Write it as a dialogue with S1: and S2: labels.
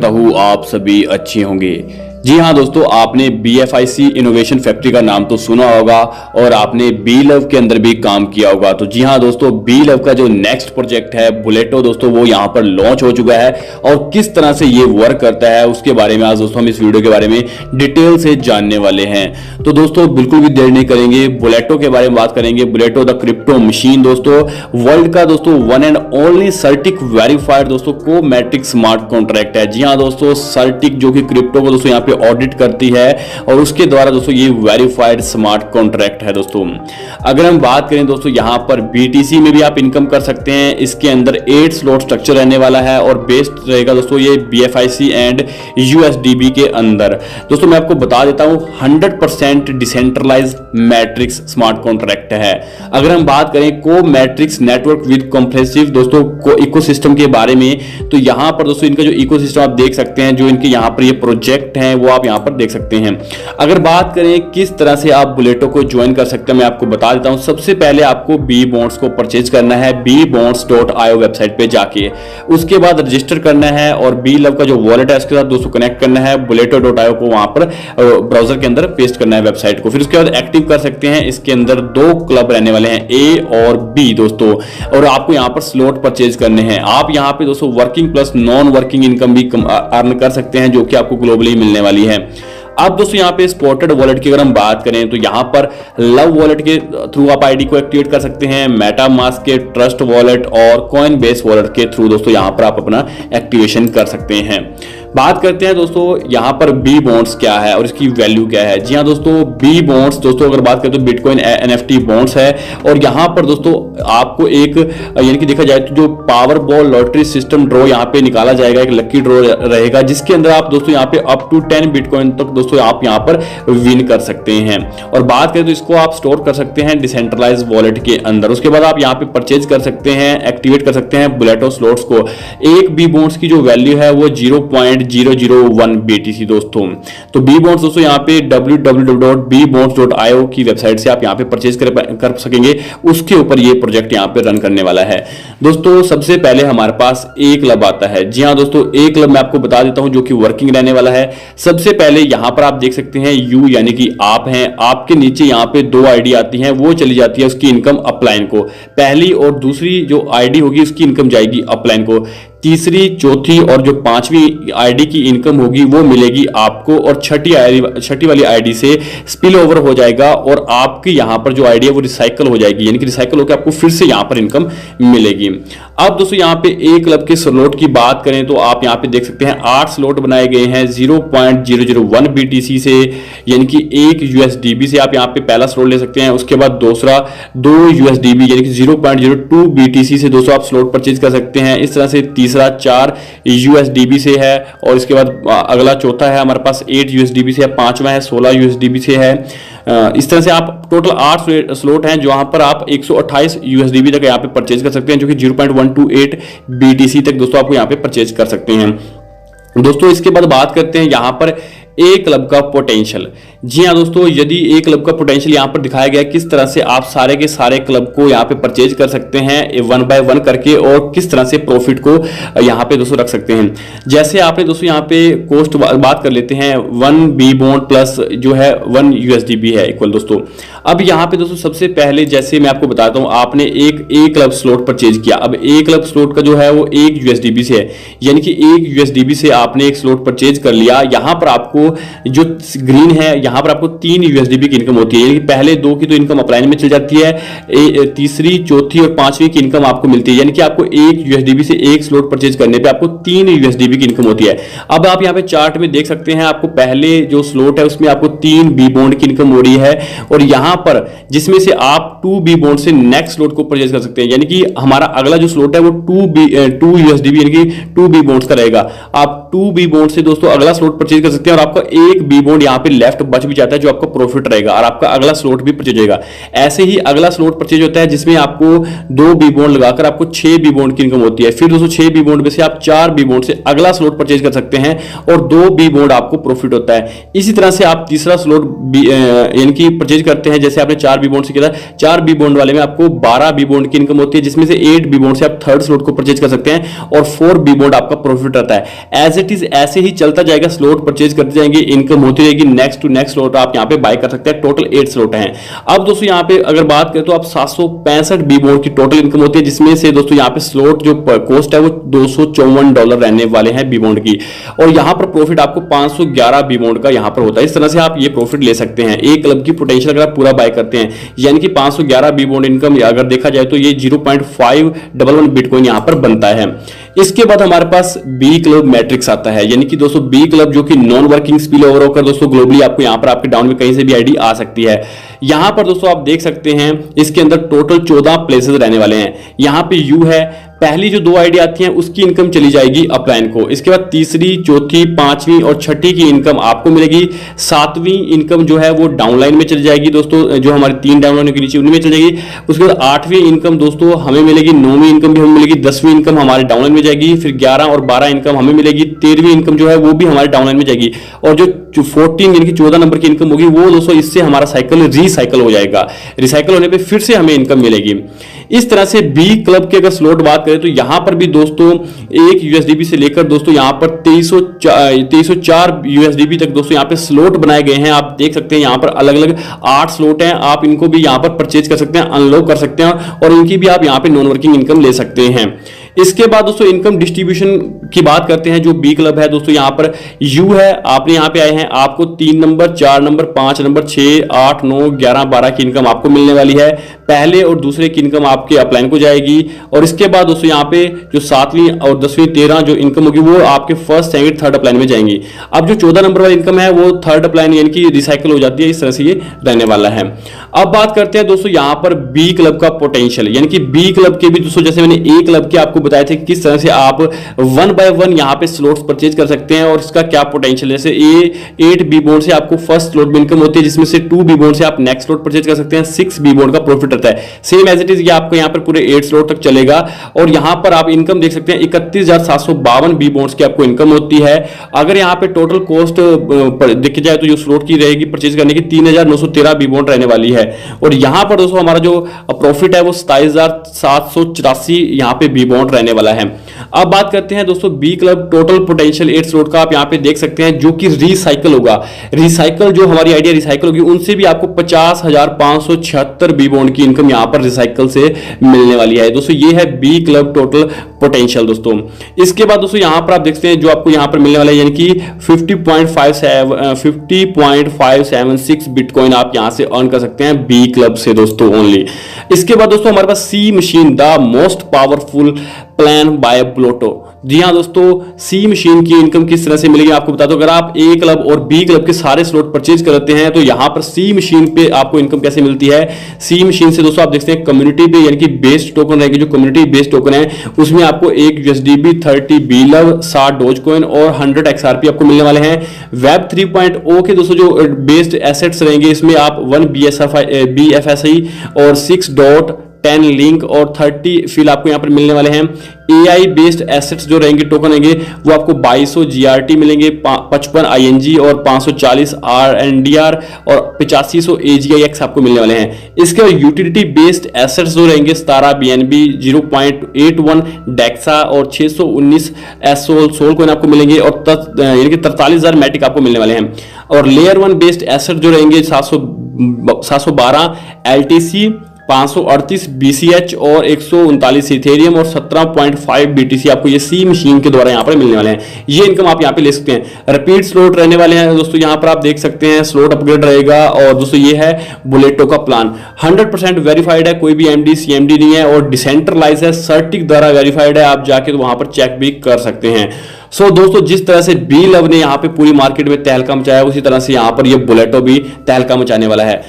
S1: हूँ आप सभी अच्छे होंगे। जी हाँ दोस्तों, आपने BFIC इनोवेशन फैक्ट्री का नाम तो सुना होगा और आपने बी लव के अंदर भी काम किया होगा। तो जी हाँ दोस्तों, बी लव का जो नेक्स्ट प्रोजेक्ट है बुलेटो दोस्तों, वो यहाँ पर लॉन्च हो चुका है और किस तरह से ये वर्क करता है उसके बारे में आज दोस्तों हम इस वीडियो के बारे में डिटेल से जानने वाले हैं। तो दोस्तों बिल्कुल भी देर नहीं करेंगे, बुलेटो के बारे में बात करेंगे। बुलेटो द क्रिप्टो मशीन दोस्तों, वर्ल्ड का दोस्तों वन एंड ओनली सर्टिक वेरीफाइड दोस्तों को मैट्रिक स्मार्ट कॉन्ट्रैक्ट है। जी हाँ दोस्तों, सर्टिक जो कि क्रिप्टो को दोस्तों यहाँ पे ऑडिट करती है और उसके द्वारा दोस्तों ये वेरीफाइड स्मार्ट कॉन्ट्रैक्ट है दोस्तों। अगर हम बात करें दोस्तों, यहाँ पर BTC में भी आप इनकम कर सकते हैं। इसके अंदर 8 स्लॉट स्ट्रक्चर रहने वाला है और बेस्ड रहेगा दोस्तों ये BFIC एंड USDB के अंदर। दोस्तों मैं आपको बता देता हूं 100% डिसेंट्रलाइज मैट्रिक्स स्मार्ट कॉन्ट्रैक्ट है। अगर हम बात करें को मैट्रिक्स नेटवर्क विद कॉम्प्रेसिव दोस्तों को इकोसिस्टम के बारे में, तो यहां पर दोस्तों इनका जो इकोसिस्टम आप देख सकते हैं, जो इनके यहां पर ये प्रोजेक्ट हैं वो आप यहां पर देख सकते हैं। अगर बात करें किस तरह से आप बुलेटो को ज्वाइन कर सकते हैं, मैं आपको बता देता हूं। सबसे पहले आपको बी बॉन्ड्स को परचेज करना है bbonds.io वेबसाइट पे जाके, उसके बाद रजिस्टर करना है और बी लव का जो वॉलेट है उसके साथ दोस्तों कनेक्ट करना है। buleto.io को वहां पर ब्राउजर के अंदर पेस्ट करना है वेबसाइट को, फिर उसके बाद एक्टिव कर सकते हैं। इसके अंदर 2 क्लब रहने वाले हैं, A और B दोस्तों, और आपको यहां पर स्लॉट परचेज करने हैं। आप यहां पे दोस्तों working plus non working income भी अर्न कर सकते हैं, जो कि आपको ग्लोबली मिलने वाली है। अब दोस्तों यहाँ पे स्पॉटेड वॉलेट की अगर हम बात करें तो यहाँ पर लव वॉलेट के थ्रू आप आईडी को एक्टिवेट कर सकते हैं, मेटामास्क के ट्रस्ट वॉलेट और कॉइन बेस वॉलेट के थ्रू दोस्तों यहाँ पर आप अपना एक्टिवेशन कर सकते हैं। बात करते हैं दोस्तों यहाँ पर बी बॉन्ड्स क्या है और इसकी वैल्यू क्या है। जी हाँ दोस्तों, बी बॉन्ड्स दोस्तों अगर बात करें तो बिटकॉइन NFT बॉन्ड्स है और यहाँ पर दोस्तों आपको एक यानी कि देखा जाए तो जो power ball lottery system draw यहाँ पे निकाला जाएगा, एक लकी ड्रॉ रहेगा जिसके अंदर आप दोस्तों यहाँ पे अप टू 10 बिटकॉइन तक दोस्तों आप यहाँ पर विन कर सकते हैं। और बात करें तो इसको आप स्टोर कर सकते हैं डिसेंट्रलाइज वॉलेट के अंदर। उसके बाद आप यहाँ पे परचेज कर सकते हैं, एक्टिवेट कर सकते हैं बुलेटो स्लॉट्स को। एक बी बॉन्ड्स की जो वैल्यू है वो 0.001 BTC दोस्तों। तो बी बॉन्ड्स दोस्तों यहाँ पे www.bbonds.io की वेबसाइट से आप यहाँ पे परचेज कर सकेंगे। उसके ऊपर ये प्रोजेक्ट यहाँ पे रन करने वाला है दोस्तों। सबसे पहले हमारे पास ए क्लब आता है। जी हाँ दोस्तों, ए क्लब मैं आपको बता देता हूँ जो कि वर्किंग रहने वाला है। सबसे पहले यहाँ पर आप देख सकते हैं यू यानी कि आप हैं, आपके नीचे यहाँ पे 2 आईडी आती हैं, वो चली जाती है उसकी इनकम अपलाइन को। पहली और दूसरी जो आईडी होगी उसकी इनकम जाएगी अपलाइन को, तीसरी चौथी और जो 5वीं आईडी की इनकम होगी वो मिलेगी आपको, और छठी वाली आईडी से स्पिल ओवर हो जाएगा और आपकी यहाँ पर जो आईडी है वो रिसाइकल हो जाएगी, यानी कि रिसाइकल होकर आपको फिर से यहाँ पर इनकम मिलेगी। अब दोस्तों यहाँ पे ए क्लब के स्लॉट की बात करें तो आप यहाँ पे देख सकते हैं 8 स्लॉट बनाए गए हैं 0.001 BTC से, यानी कि 1 USDB से आप यहाँ पे पहला स्लॉट ले सकते हैं। उसके बाद दूसरा 2 USDB यानी कि 0.02 BTC से दोस्तों आप स्लॉट परचेज कर सकते हैं। इस तरह से तीसरा 4 USDB से है और इसके बाद अगला चौथा है हमारे पास 8 USDB से है, 5वां है 16 USDB से है। इस तरह से आप टोटल 8 स्लॉट हैं जहां पर आप 128 USDB तक यहाँ पे परचेज कर सकते हैं, जो कि 0.128 BTC तक दोस्तों आपको यहाँ पे परचेज कर सकते हैं दोस्तों। इसके बाद बात करते हैं यहाँ पर ए क्लब का पोटेंशियल। जी हाँ दोस्तों, यदि ए क्लब का पोटेंशियल यहाँ पर दिखाया गया किस तरह से आप सारे के सारे क्लब को यहाँ पे परचेज कर सकते हैं 1 बाय 1 करके, और किस तरह से प्रॉफिट को यहाँ पे दोस्तों रख सकते हैं। जैसे आपने दोस्तों यहाँ पे कोस्ट बात कर लेते हैं, 1 बी बॉन्ड प्लस जो है 1 USDB है इक्वल दोस्तों। अब यहाँ पे दोस्तों सबसे पहले जैसे मैं आपको बताता हूँ, आपने एक ए क्लब स्लॉट परचेज किया। अब ए क्लब स्लॉट का जो है वो 1 USDB से है, यानी कि 1 USDB से आपने एक स्लॉट परचेज कर लिया। यहाँ पर आपको जो ग्रीन है यहाँ पर आपको 3 USDB की इनकम होती है, यानी कि पहले 2 की तो इनकम अपलाइन में चल जाती है, तीसरी चौथी और 5वीं की इनकम आपको मिलती है, यानी कि आपको 1 USDB से एक स्लॉट परचेज करने पे आपको 3 USDB की इनकम होती है। अब आप यहाँ पे चार्ट में देख सकते हैं, आपको पहले जो स्लॉट है उसमें आपको 3 बी बॉन्ड की इनकम हो रही है, और यहाँ पर जिसमें से आप 2 बी बॉन्ड से नेक्स्ट स्लॉट को परचेज कर सकते हैं, यानी कि हमारा अगला जो स्लॉट है वो 2 USDB यानी कि 2 बी बॉन्ड्स का रहेगा। आप 2 बी बॉन्ड से दोस्तों अगला स्लॉट परचेज कर सकते हैं और आपका एक बी बॉन्ड यहाँ पे लेफ्ट बच भी जाता है जो आपका प्रॉफिट रहेगा, और आपका अगला स्लॉट भी परचेज होगा। ऐसे ही अगला स्लॉट परचेज होता है जिसमें आपको 2 बी बॉन्ड लगाकर आपको 6 बी बॉन्ड की इनकम होती है। फिर दोस्तों 6 बी बॉन्ड में से आप 4 बी बॉन्ड से अगला स्लॉट परचेज कर सकते हैं और 2 बी बॉन्ड आपको प्रॉफिट होता है। इसी तरह से आप तीसरा स्लॉट यानी कि परचेज करते हैं, जैसे आपने 4 बी बॉन्ड से किया, 4 बी बॉन्ड वाले में आपको 12 बी बॉन्ड की इनकम होती है, जिसमें से 8 बी बॉन्ड से आप थर्ड स्लॉट को परचेज कर सकते हैं और 4 बी बॉन्ड आपका प्रॉफिट रहता है। एज एज इट इज ऐसे ही चलता जाएगा, स्लॉट परचेज करते जाएंगे, इनकम होती रहेगी, नेक्स्ट टू नेक्स्ट स्लॉट आप यहाँ पे बाय कर सकते हैं। टोटल 8 स्लॉट हैं। अब दोस्तों यहाँ पे अगर बात करें तो आप 765 बी बॉन्ड की टोटल इनकम होती है, जिसमें से दोस्तों यहाँ पे स्लॉट जो कॉस्ट है वो $254 रहने वाले हैं बी बॉन्ड की, और यहाँ पर प्रॉफिट आपको 511 बी बॉन्ड का यहाँ पर होता है। इस तरह से आप ये प्रॉफिट ले सकते हैं एक क्लब की पोटेंशियल अगर आप पूरा बाय करते हैं, यानी कि 511 बी बॉन्ड इनकम अगर देखा जाए तो ये 0.511 बिटकॉइन यहाँ पर बनता है। इसके बाद हमारे पास बी क्लब मैट्रिक्स आता है, यानी कि दोस्तों बी क्लब जो कि नॉन वर्किंग स्पिल ओवर होकर दोस्तों ग्लोबली आपको यहाँ पर आपके डाउन में कहीं से भी आईडी आ सकती है। यहां पर दोस्तों आप देख सकते हैं इसके अंदर टोटल 14 प्लेसेस रहने वाले हैं। यहां पे यू है, पहली जो 2 आईडी आती हैं उसकी इनकम चली जाएगी अपलाइन को, इसके बाद तीसरी, चौथी, 5वीं और 6ठी की इनकम आपको मिलेगी। 7वीं इनकम जो है वो डाउनलाइन में चली जाएगी दोस्तों, जो हमारे 3 डाउनलाइन के नीचे उनमें चली जाएगी। उसके बाद 8वीं इनकम दोस्तों हमें मिलेगी, 9वीं इनकम भी हमें मिलेगी, 10वीं इनकम हमारे डाउनलाइन में जाएगी, फिर 11 और 12 इनकम हमें मिलेगी, 13वीं इनकम जो है वो भी हमारे डाउनलाइन में जाएगी, और जो 14 यानी कि 14 नंबर की इनकम होगी वो दोस्तों इससे हमारा साइकिल रिसाइकल हो जाएगा, रिसाइकिल होने पे फिर से हमें इनकम मिलेगी। इस तरह से बी क्लब के अगर स्लॉट बात करें तो यहां पर भी दोस्तों 1 यूएसडीबी से लेकर दोस्तों यहां पर 2304 यूएसडीबी तक दोस्तों यहां पे स्लॉट बनाए गए हैं। आप देख सकते हैं यहां पर अलग अलग 8 स्लॉट हैं, आप इनको भी यहां पर परचेज कर सकते हैं, अनलॉक कर सकते हैं, और इनकी भी आप यहां पे नॉन वर्किंग इनकम ले सकते हैं। इसके बाद दोस्तों इनकम डिस्ट्रीब्यूशन की बात करते हैं। जो बी क्लब है दोस्तों यहां पर यू है, आपने यहां पे आए हैं, आपको 3 नंबर, 4 नंबर, 5 नंबर, 6, 8, 9, 11, 12 की इनकम आपको मिलने वाली है। पहले और दूसरे की इनकम आपके अपलाइन को जाएगी, और इसके बाद दोस्तों यहां पे जो 7वीं और 10वीं 13 जो इनकम होगी वो आपके फर्स्ट, सेकंड, थर्ड अपलाइन में जाएंगी। अब जो 14 नंबर वाली इनकम है वो थर्ड अपलाइन यानी कि रिसाइकल हो जाती है। इस तरह से ये रहने वाला है। अब बात करते हैं दोस्तों यहां पर बी क्लब का पोटेंशियल, यानी कि बी क्लब के भी दोस्तों जैसे मैंने ए क्लब के आपको बताया था किस तरह से आप 1 बाय 1 यहां पे स्लॉट्स परचेज कर सकते हैं और इसका क्या पोटेंशियल है। जैसे ए 8 बी बॉन्ड से आपको फर्स्ट स्लॉट में इनकम होती है, जिसमें से 2 बी बॉन्ड से आप नेक्स्ट स्लॉट परचेज कर सकते हैं, 6 बी बॉन्ड का प्रॉफिट रहता है। सेम एज इट इज ये आपको यहां पर पूरे 8 स्लॉट तक चलेगा, और यहां पर आप इनकम देख सकते हैं 31,752 बी बॉन्ड्स की आपको इनकम होती है। अगर यहां पे टोटल कॉस्ट देखी जाए तो जो स्लॉट की रहेगी परचेज करने की 3,913 बी बॉन्ड रहने वाली है, और यहां पर दोस्तों हमारा जो प्रॉफिट है वो 27,784 यहां पे बी बॉन्ड रहने वाला है। अब बात करते हैं दोस्तों B club total potential 8 slot का, आप यहां पे देख सकते हैं जो कि रिसाइकल होगा। रिसाइकल जो हमारी आइडिया रिसाइकल होगी उनसे भी आपको 50,576 बी बॉन्ड की इनकम यहां पर रिसाइकल से मिलने वाली है। दोस्तों ये है बी क्लब टोटल पोटेंशियल दोस्तों। इसके बाद दोस्तों यहां पर आप देखते हैं जो आपको यहां पर मिलने वाला है, यानी कि 50.576 बिटकॉइन आप यहां से अर्न कर सकते हैं बी क्लब से दोस्तों ओनली। इसके बाद दोस्तों हमारे पास C machine, the most powerful plan by Pluto. जी हाँ दोस्तों, सी मशीन की इनकम किस तरह से मिलेगी आपको बता दो। अगर आप ए क्लब और बी क्लब के सारे स्लॉट परचेज करते हैं तो यहां पर सी मशीन पे आपको इनकम कैसे मिलती है। सी मशीन से दोस्तों आप देखते हैं कम्युनिटी पे यानी कि बेस्ड टोकन रहेगी, जो कम्युनिटी बेस्ड टोकन है उसमें आपको 1 यूएसडीबी, 30 बी लव, 60 डोज कॉइन और 100 XRP आपको मिलने वाले हैं। वेब 3.0 के दोस्तों जो बेस्ड एसेट्स रहेंगे इसमें आप 1 BFSI और 6.10 लिंक और 30 फील आपको यहां पर मिलने वाले हैं। AI बेस्ड एसेट्स जो रहेंगे टोकन रहेंगे वो आपको 2200 GRT मिलेंगे, 55 ING और 540 RNDR और 8500 AGIX आपको मिलने वाले हैं। इसके बाद यूटिलिटी बेस्ड एसेट्स जो रहेंगे 17 BNB, 0.81 डेक्सा और 619 सोल कॉइन आपको मिलेंगे, और यानी कि 43,000 मैटिक आपको मिलने वाले हैं। और लेयर 1 बेस्ड एसेट जो रहेंगे 712 LTC, 538 BCH और 139 इथेरियम और 17.5 BTC आपको ये सी मशीन के द्वारा यहाँ पर मिलने वाले हैं। ये इनकम आप यहाँ पे ले सकते हैं। रिपीट स्लॉट रहने वाले हैं दोस्तों, यहाँ पर आप देख सकते हैं स्लॉट अपग्रेड रहेगा। और दोस्तों ये है बुलेटो का प्लान, 100% वेरीफाइड है, कोई भी MD CMD नहीं है और डिसेंट्रलाइज है, सर्टिक द्वारा वेरीफाइड है। आप जाके तो वहां पर चेक भी कर सकते हैं। सो दोस्तों जिस तरह से बी लव ने यहाँ पे पूरी मार्केट में तहलका मचाया उसी तरह से यहाँ पर ये बुलेटो भी तहलका मचाने वाला है।